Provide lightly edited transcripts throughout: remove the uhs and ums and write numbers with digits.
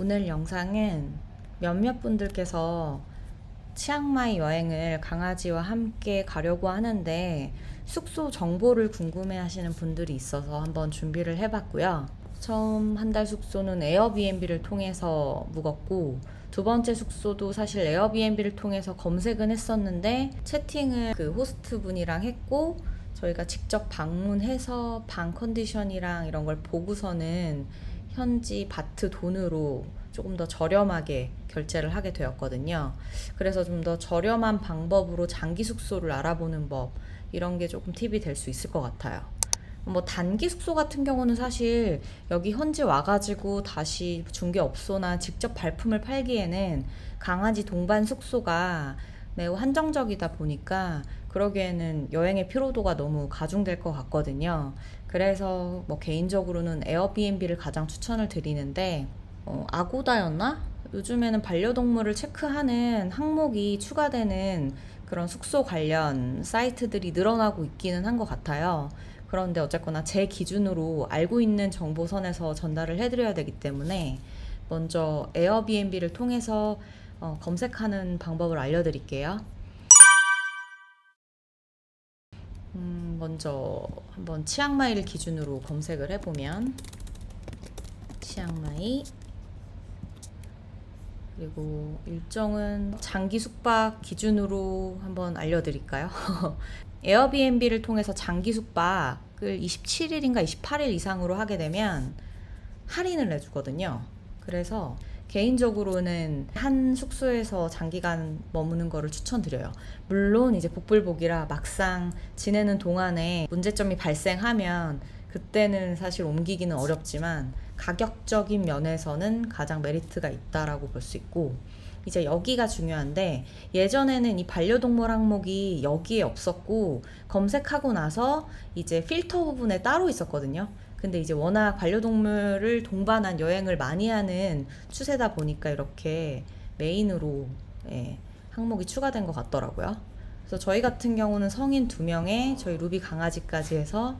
오늘 영상은 몇몇 분들께서 치앙마이 여행을 강아지와 함께 가려고 하는데 숙소 정보를 궁금해 하시는 분들이 있어서 한번 준비를 해봤고요. 처음 한 달 숙소는 에어비앤비를 통해서 묵었고, 두 번째 숙소도 사실 에어비앤비를 통해서 검색은 했었는데 채팅을 그 호스트 분이랑 했고, 저희가 직접 방문해서 방 컨디션이랑 이런 걸 보고서는 현지 바트 돈으로 조금 더 저렴하게 결제를 하게 되었거든요. 그래서 좀 더 저렴한 방법으로 장기 숙소를 알아보는 법, 이런 게 조금 팁이 될 수 있을 것 같아요. 뭐 단기 숙소 같은 경우는 사실 여기 현지 와가지고 다시 중개업소나 직접 발품을 팔기에는 강아지 동반 숙소가 매우 한정적이다 보니까 그러기에는 여행의 피로도가 너무 가중될 것 같거든요. 그래서 뭐 개인적으로는 에어비앤비를 가장 추천을 드리는데, 아고다였나? 요즘에는 반려동물을 체크하는 항목이 추가되는 그런 숙소 관련 사이트들이 늘어나고 있기는 한 것 같아요. 그런데 어쨌거나 제 기준으로 알고 있는 정보선에서 전달을 해드려야 되기 때문에 먼저 에어비앤비를 통해서 검색하는 방법을 알려드릴게요. 먼저 한번 치앙마이를 기준으로 검색을 해보면 치앙마이, 그리고 일정은 장기 숙박 기준으로 한번 알려드릴까요? 에어비앤비를 통해서 장기 숙박을 27일인가 28일 이상으로 하게 되면 할인을 해주거든요. 그래서 개인적으로는 한 숙소에서 장기간 머무는 거를 추천드려요. 물론 이제 복불복이라 막상 지내는 동안에 문제점이 발생하면 그때는 사실 옮기기는 어렵지만 가격적인 면에서는 가장 메리트가 있다라고 볼 수 있고, 이제 여기가 중요한데, 예전에는 이 반려동물 항목이 여기에 없었고 검색하고 나서 이제 필터 부분에 따로 있었거든요. 근데 이제 워낙 반려동물을 동반한 여행을 많이 하는 추세다 보니까 이렇게 메인으로 항목이 추가된 것 같더라고요. 그래서 저희 같은 경우는 성인 2명에 저희 루비 강아지까지 해서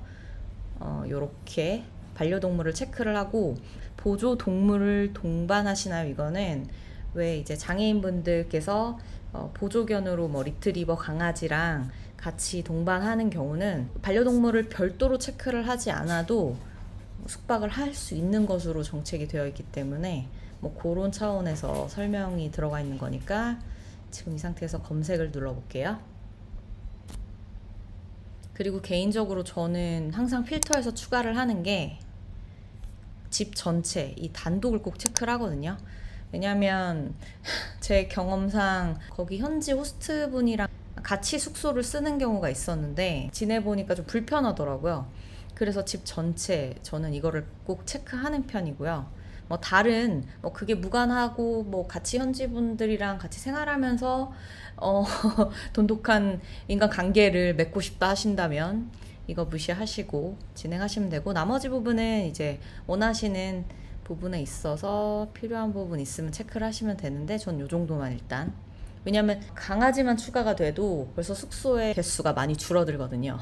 요렇게 반려동물을 체크를 하고, 보조 동물을 동반하시나요? 이거는 왜 이제 장애인분들께서 보조견으로 뭐 리트리버 강아지랑 같이 동반하는 경우는 반려동물을 별도로 체크를 하지 않아도 숙박을 할 수 있는 것으로 정책이 되어 있기 때문에 뭐 그런 차원에서 설명이 들어가 있는 거니까 지금 이 상태에서 검색을 눌러볼게요. 그리고 개인적으로 저는 항상 필터에서 추가를 하는 게 집 전체 이 단독을 꼭 체크를 하거든요. 왜냐면 제 경험상 거기 현지 호스트분이랑 같이 숙소를 쓰는 경우가 있었는데 지내보니까 좀 불편하더라고요. 그래서 집 전체 저는 이거를 꼭 체크하는 편이고요. 뭐 다른 뭐 그게 무관하고 뭐 같이 현지 분들이랑 같이 생활하면서 돈독한 인간관계를 맺고 싶다 하신다면 이거 무시하시고 진행하시면 되고, 나머지 부분은 이제 원하시는 부분에 있어서 필요한 부분 있으면 체크를 하시면 되는데, 전 요 정도만 일단. 왜냐면 강아지만 추가가 돼도 벌써 숙소의 개수가 많이 줄어들거든요.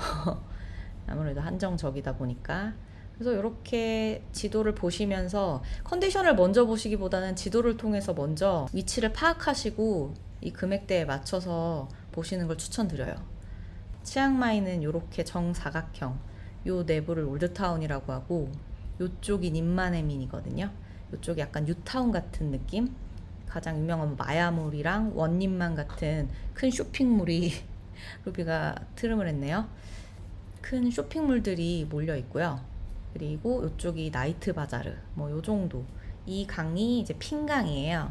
아무래도 한정적이다 보니까. 그래서 이렇게 지도를 보시면서 컨디션을 먼저 보시기보다는 지도를 통해서 먼저 위치를 파악하시고 이 금액대에 맞춰서 보시는 걸 추천드려요. 치앙마이는 이렇게 정사각형, 요 내부를 올드타운이라고 하고 요쪽이 님마네민이거든요. 요쪽이 약간 뉴타운 같은 느낌? 가장 유명한 마야몰이랑 원님만 같은 큰 쇼핑몰이 루비가 트름을 했네요. 큰 쇼핑몰들이 몰려 있고요. 그리고 요쪽이 나이트 바자르, 뭐 요 정도. 이 강이 이제 핑강이에요.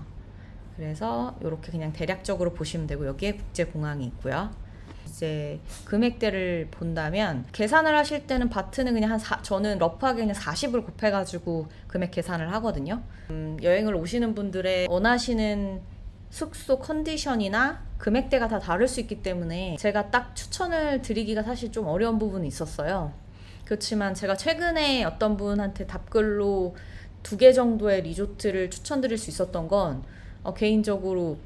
그래서 이렇게 그냥 대략적으로 보시면 되고, 여기에 국제공항이 있고요. 이제 금액대를 본다면 계산을 하실 때는 바트는 그냥 저는 러프하게 그냥 40을 곱해가지고 금액 계산을 하거든요. 여행을 오시는 분들의 원하시는 숙소 컨디션이나 금액대가 다 다를 수 있기 때문에 제가 딱 추천을 드리기가 사실 좀 어려운 부분이 있었어요. 그렇지만 제가 최근에 어떤 분한테 답글로 2개 정도의 리조트를 추천드릴 수 있었던 건 개인적으로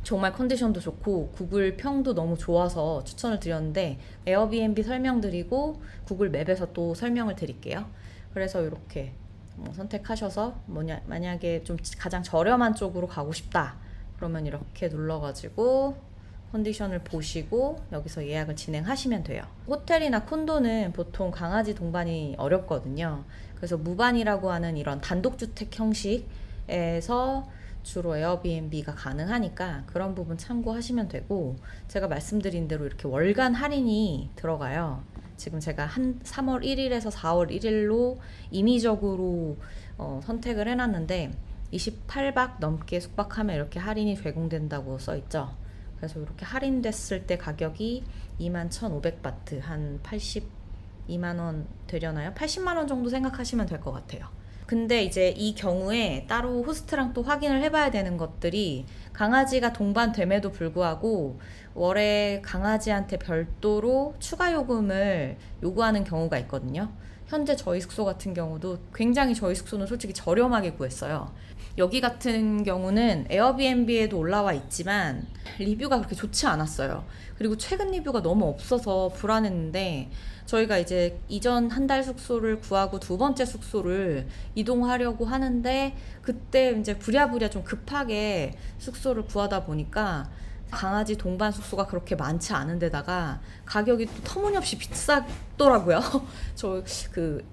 정말 컨디션도 좋고 구글 평도 너무 좋아서 추천을 드렸는데, 에어비앤비 설명드리고 구글 맵에서 또 설명을 드릴게요. 그래서 이렇게 선택하셔서 만약에 좀 가장 저렴한 쪽으로 가고 싶다 그러면 이렇게 눌러가지고 컨디션을 보시고 여기서 예약을 진행하시면 돼요. 호텔이나 콘도는 보통 강아지 동반이 어렵거든요. 그래서 무반이라고 하는 이런 단독주택 형식에서 주로 에어비앤비가 가능하니까 그런 부분 참고하시면 되고, 제가 말씀드린 대로 이렇게 월간 할인이 들어가요. 지금 제가 한 3월 1일에서 4월 1일로 임의적으로 선택을 해놨는데 28박 넘게 숙박하면 이렇게 할인이 제공된다고 써있죠. 그래서 이렇게 할인됐을 때 가격이 21,500바트, 한 82만원 되려나요? 80만원 정도 생각하시면 될 것 같아요. 근데 이제 이 경우에 따로 호스트랑 또 확인을 해봐야 되는 것들이, 강아지가 동반됨에도 불구하고 월에 강아지한테 별도로 추가 요금을 요구하는 경우가 있거든요. 현재 저희 숙소 같은 경우도 굉장히, 저희 숙소는 솔직히 저렴하게 구했어요. 여기 같은 경우는 에어비앤비에도 올라와 있지만 리뷰가 그렇게 좋지 않았어요. 그리고 최근 리뷰가 너무 없어서 불안했는데, 저희가 이제 이전 한 달 숙소를 구하고 두 번째 숙소를 이동하려고 하는데, 그때 이제 부랴부랴 좀 급하게 숙소를 구하다 보니까 강아지 동반 숙소가 그렇게 많지 않은 데다가 가격이 또 터무니없이 비싸더라고요. 저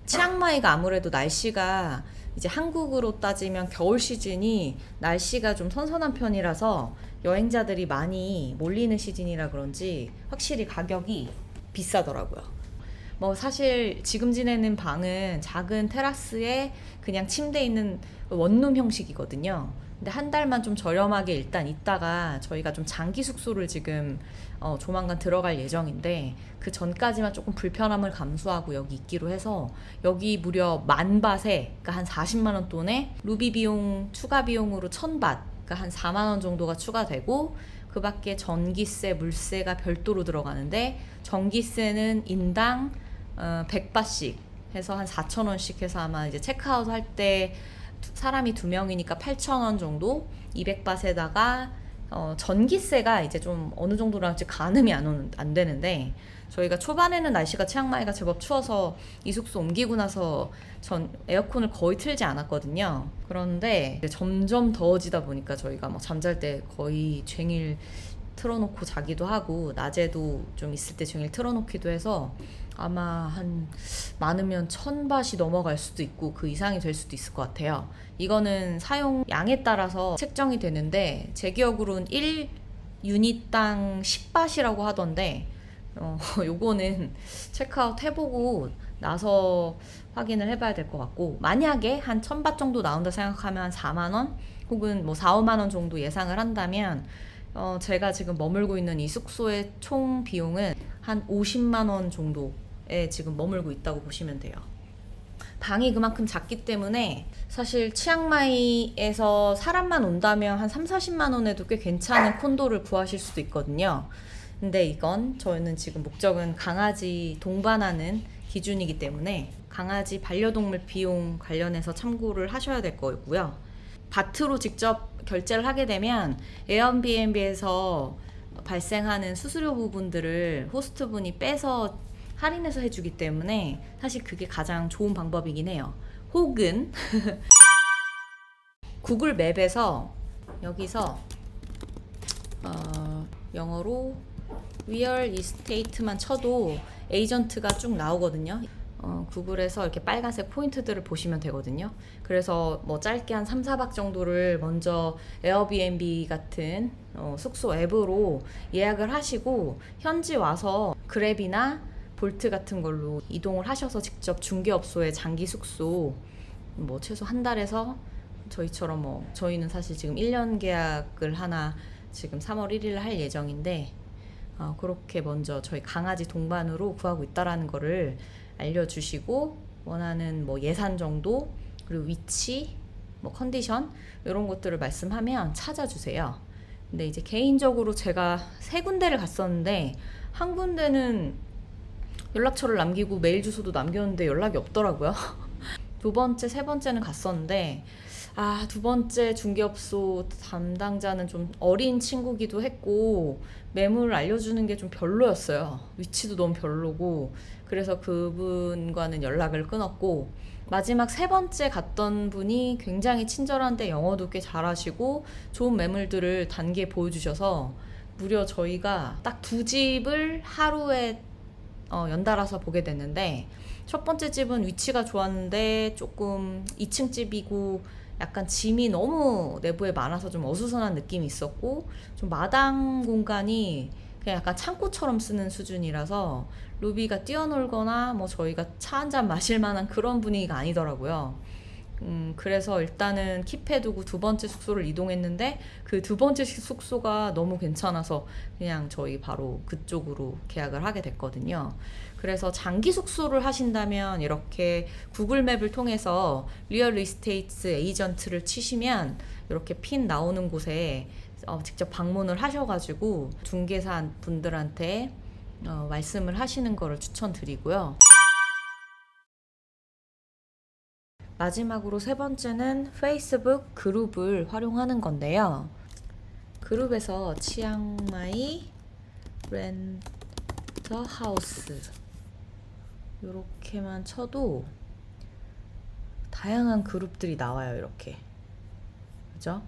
치앙마이가 아무래도 날씨가 이제 한국으로 따지면 겨울 시즌이 날씨가 좀 선선한 편이라서 여행자들이 많이 몰리는 시즌이라 그런지 확실히 가격이 비싸더라고요. 사실 지금 지내는 방은 작은 테라스에 그냥 침대 있는 원룸 형식이거든요. 근데 한 달만 좀 저렴하게 일단 있다가 저희가 좀 장기 숙소를 지금 조만간 들어갈 예정인데, 그 전까지만 조금 불편함을 감수하고 여기 있기로 해서, 여기 무려 10,000밭에, 그러니까 한 40만원 돈에 루비 비용 추가 비용으로 1,000밭, 그러니까 한 4만원 정도가 추가되고, 그 밖에 전기세, 물세가 별도로 들어가는데, 전기세는 인당 100바씩 해서 한 4,000원씩 해서 아마 이제 체크아웃 할 때 사람이 2명이니까 8,000원 정도, 200바트에다가 전기세가 이제 좀 어느 정도랑 가늠이 안 되는데, 저희가 초반에는 날씨가 치앙마이가 제법 추워서 이 숙소 옮기고 나서 전 에어컨을 거의 틀지 않았거든요. 그런데 점점 더워지다 보니까 저희가 잠잘 때 거의 쟁일 틀어놓고 자기도 하고, 낮에도 좀 있을 때 쟁일 틀어놓기도 해서 아마 한 많으면 1,000밭이 넘어갈 수도 있고 그 이상이 될 수도 있을 것 같아요. 이거는 사용 양에 따라서 책정이 되는데, 제 기억으로는 1유닛당 10밭이라고 하던데, 요거는 체크아웃 해보고 나서 확인을 해봐야 될 것 같고, 만약에 한 1,000밭 정도 나온다 생각하면 한 4만원 혹은 4, 5만원 정도 예상을 한다면, 제가 지금 머물고 있는 이 숙소의 총 비용은 한 50만원 정도에 지금 머물고 있다고 보시면 돼요. 방이 그만큼 작기 때문에 사실 치앙마이에서 사람만 온다면 한 3, 40만원에도 꽤 괜찮은 콘도를 구하실 수도 있거든요. 근데 이건 저희는 지금 목적은 강아지 동반하는 기준이기 때문에 강아지 반려동물 비용 관련해서 참고를 하셔야 될 거고요. 바트로 직접 결제를 하게 되면 에어비앤비에서 발생하는 수수료 부분들을 호스트분이 빼서 할인해서 해주기 때문에 사실 그게 가장 좋은 방법이긴 해요. 혹은 구글 맵에서 여기서 영어로 real estate만 쳐도 에이전트가 쭉 나오거든요. 구글에서 이렇게 빨간색 포인트들을 보시면 되거든요. 그래서 짧게 한 3, 4박 정도를 먼저 에어비앤비 같은 숙소 앱으로 예약을 하시고, 현지 와서 그랩이나 볼트 같은 걸로 이동을 하셔서 직접 중개업소에 장기 숙소 최소 한 달에서, 저희처럼 저희는 사실 지금 1년 계약을 하나 지금 3월 1일 할 예정인데, 그렇게 먼저 저희 강아지 동반으로 구하고 있다라는 거를 알려주시고, 원하는 예산 정도, 그리고 위치, 컨디션 이런 것들을 말씀하면 찾아주세요. 근데 이제 개인적으로 제가 3군데를 갔었는데, 한 군데는 연락처를 남기고 메일 주소도 남겼는데 연락이 없더라고요. 두 번째, 세 번째는 갔었는데, 두 번째 중개업소 담당자는 좀 어린 친구기도 했고 매물을 알려주는 게 좀 별로였어요. 위치도 너무 별로고. 그래서 그분과는 연락을 끊었고, 마지막 세 번째 갔던 분이 굉장히 친절한데 영어도 꽤 잘하시고 좋은 매물들을 단기에 보여주셔서 무려 저희가 딱 두 집을 하루에 연달아서 보게 됐는데, 첫 번째 집은 위치가 좋았는데 조금 2층 집이고 약간 짐이 너무 내부에 많아서 좀 어수선한 느낌이 있었고, 좀 마당 공간이 그냥 약간 창고처럼 쓰는 수준이라서 로비가 뛰어놀거나 뭐 저희가 차 한잔 마실 만한 그런 분위기가 아니더라고요. 그래서 일단은 킵해두고 두 번째 숙소를 이동했는데, 그 두 번째 숙소가 너무 괜찮아서 그냥 저희 바로 그쪽으로 계약을 하게 됐거든요. 그래서 장기 숙소를 하신다면 이렇게 구글 맵을 통해서 리얼 이스테이트 에이전트를 치시면 이렇게 핀 나오는 곳에 직접 방문을 하셔가지고 중개사 분들한테 말씀을 하시는 거를 추천드리고요. 마지막으로 세 번째는 페이스북 그룹을 활용하는 건데요. 그룹에서 치앙마이 렌터 하우스 이렇게만 쳐도 다양한 그룹들이 나와요. 이렇게, 그죠?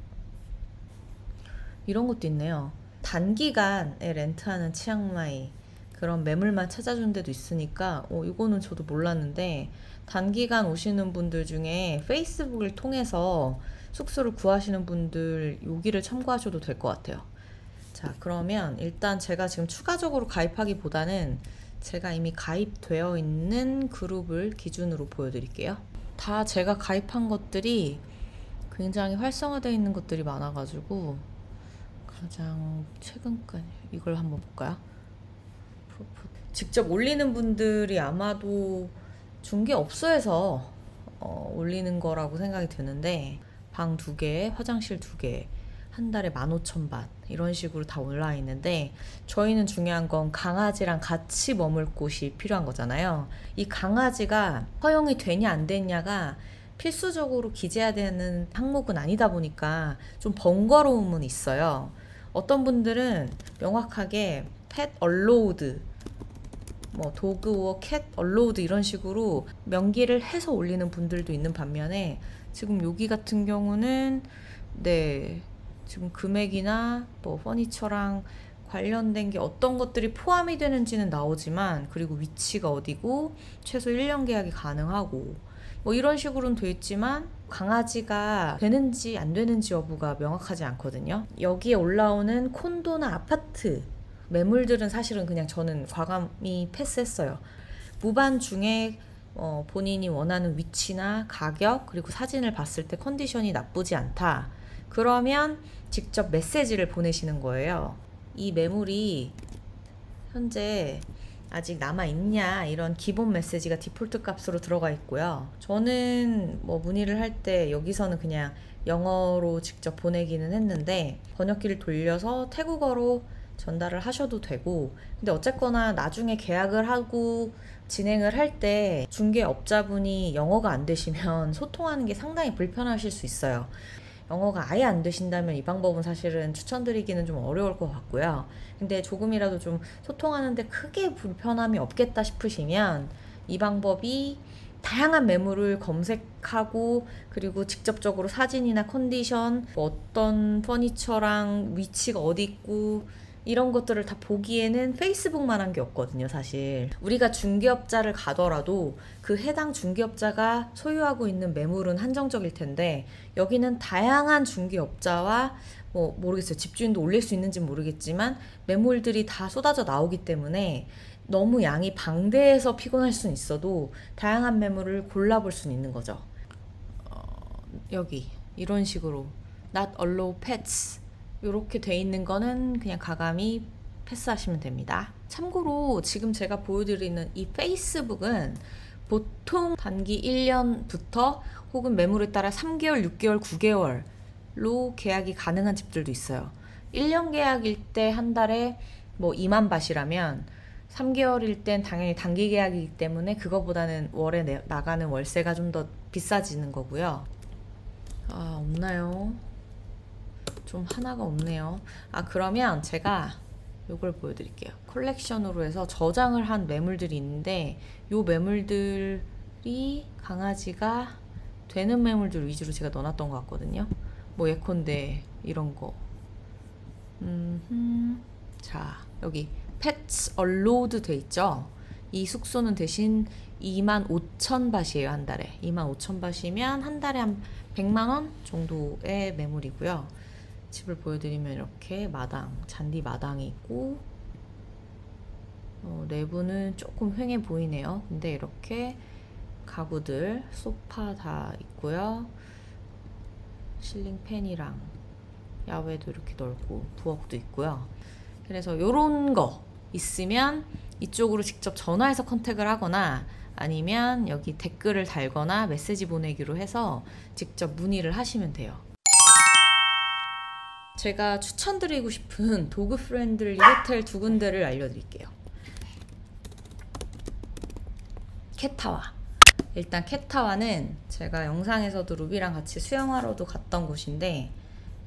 이런 것도 있네요. 단기간에 렌트하는 치앙마이 그런 매물만 찾아준 데도 있으니까 이거는 저도 몰랐는데, 단기간 오시는 분들 중에 페이스북을 통해서 숙소를 구하시는 분들 여기를 참고하셔도 될 것 같아요. 자, 그러면 일단 제가 지금 추가적으로 가입하기보다는 제가 이미 가입되어 있는 그룹을 기준으로 보여드릴게요. 다 제가 가입한 것들이 굉장히 활성화되어 있는 것들이 많아가지고 가장 최근까지 이걸 한번 볼까요? 직접 올리는 분들이 아마도 중개업소에서 올리는 거라고 생각이 드는데, 방 2개, 화장실 2개, 한 달에 15,000ባት 이런 식으로 다 올라와 있는데, 저희는 중요한 건 강아지랑 같이 머물 곳이 필요한 거잖아요. 이 강아지가 허용이 되냐 안 되냐가 필수적으로 기재해야 되는 항목은 아니다 보니까 좀 번거로움은 있어요. 어떤 분들은 명확하게 펫 얼로우드, 뭐 도그워 캣 얼로우드 이런 식으로 명기를 해서 올리는 분들도 있는 반면에, 지금 여기 같은 경우는 지금 금액이나 뭐 퍼니처랑 관련된 게 어떤 것들이 포함이 되는지는 나오지만, 그리고 위치가 어디고 최소 1년 계약이 가능하고 뭐 이런 식으로는 돼 있지만 강아지가 되는지 안 되는지 여부가 명확하지 않거든요. 여기에 올라오는 콘도나 아파트 매물들은 사실은 그냥 저는 과감히 패스했어요. 무반 중에 본인이 원하는 위치나 가격 그리고 사진을 봤을 때 컨디션이 나쁘지 않다, 그러면 직접 메시지를 보내시는 거예요. 이 매물이 현재 아직 남아있냐, 이런 기본 메시지가 디폴트 값으로 들어가 있고요. 저는 뭐 문의를 할 때 여기서는 그냥 영어로 직접 보내기는 했는데, 번역기를 돌려서 태국어로 전달을 하셔도 되고, 근데 어쨌거나 나중에 계약을 하고 진행을 할 때 중개업자분이 영어가 안 되시면 소통하는 게 상당히 불편하실 수 있어요. 영어가 아예 안 되신다면 이 방법은 사실은 추천드리기는 좀 어려울 것 같고요. 근데 조금이라도 좀 소통하는데 크게 불편함이 없겠다 싶으시면 이 방법이 다양한 매물을 검색하고, 그리고 직접적으로 사진이나 컨디션, 뭐 어떤 퍼니처랑 위치가 어디 있고 이런 것들을 다 보기에는 페이스북만한 게 없거든요. 사실 우리가 중개업자를 가더라도 그 해당 중개업자가 소유하고 있는 매물은 한정적일 텐데, 여기는 다양한 중개업자와 뭐 모르겠어요, 집주인도 올릴 수 있는지 모르겠지만 매물들이 다 쏟아져 나오기 때문에 너무 양이 방대해서 피곤할 수는 있어도 다양한 매물을 골라볼 수는 있는 거죠. 여기 이런 식으로 Not allow pets 이렇게 돼 있는 거는 그냥 가감히 패스하시면 됩니다. 참고로 지금 제가 보여드리는 이 페이스북은 보통 단기 1년부터 혹은 매물에 따라 3개월, 6개월, 9개월로 계약이 가능한 집들도 있어요. 1년 계약일 때 한 달에 뭐 2만 밭이라면 3개월일 땐 당연히 단기 계약이기 때문에 그거보다는 월에 나가는 월세가 좀 더 비싸지는 거고요. 없나요? 좀 하나가 없네요. 그러면 제가 요걸 보여드릴게요. 컬렉션으로 해서 저장을 한 매물들이 있는데 요 매물들을 강아지가 되는 매물들 위주로 제가 넣어놨던 것 같거든요. 뭐 예컨대 이런 거. 자, 여기 Pets Allowed 돼 있죠. 이 숙소는 대신 25,000바트예요, 한 달에. 25,000바트이면 한 달에 한 100만 원 정도의 매물이고요. 집을 보여드리면 이렇게 마당, 잔디 마당이 있고, 내부는 조금 휑해 보이네요. 근데 이렇게 가구들, 소파 다 있고요. 실링 팬이랑 야외도 이렇게 넓고 부엌도 있고요. 그래서 요런 거 있으면 이쪽으로 직접 전화해서 컨택을 하거나 아니면 여기 댓글을 달거나 메시지 보내기로 해서 직접 문의를 하시면 돼요. 제가 추천드리고 싶은 도그 프렌들리 호텔 두 군데를 알려드릴게요. 캣타와. 일단 캣타와는 제가 영상에서도 루비랑 같이 수영하러도 갔던 곳인데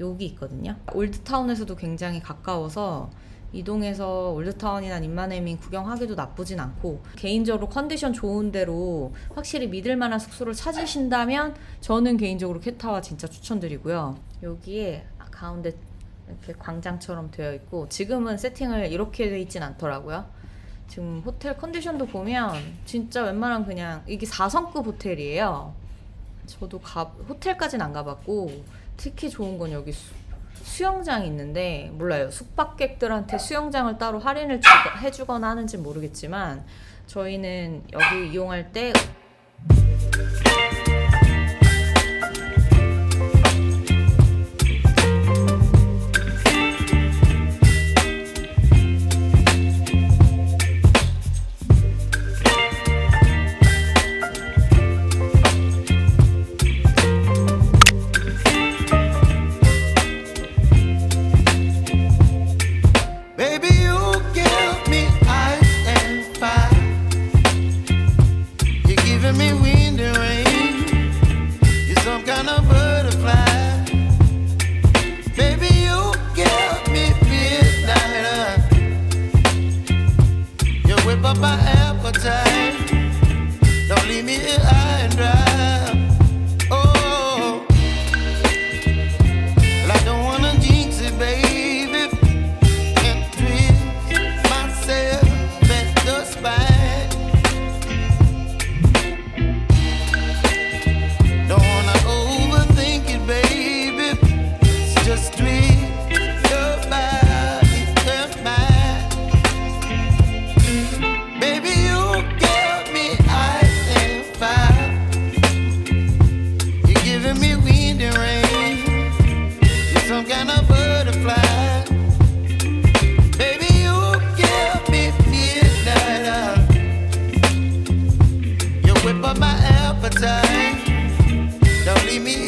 여기 있거든요. 올드타운에서도 굉장히 가까워서 이동해서 올드타운이나 인마네밍 구경하기도 나쁘진 않고, 개인적으로 컨디션 좋은 데로 확실히 믿을 만한 숙소를 찾으신다면 저는 개인적으로 캣타와 진짜 추천드리고요. 여기에 가운데 이렇게 광장처럼 되어 있고, 지금은 세팅을 이렇게 돼 있진 않더라고요. 지금 호텔 컨디션도 보면 진짜 웬만한 그냥, 이게 4성급 호텔이에요. 저도 호텔까지는 안 가봤고, 특히 좋은 건 여기 수영장이 있는데, 몰라요, 숙박객들한테 수영장을 따로 할인을 해주거나 하는지는 모르겠지만 저희는 여기 이용할 때 whip up my appetite. Don't leave me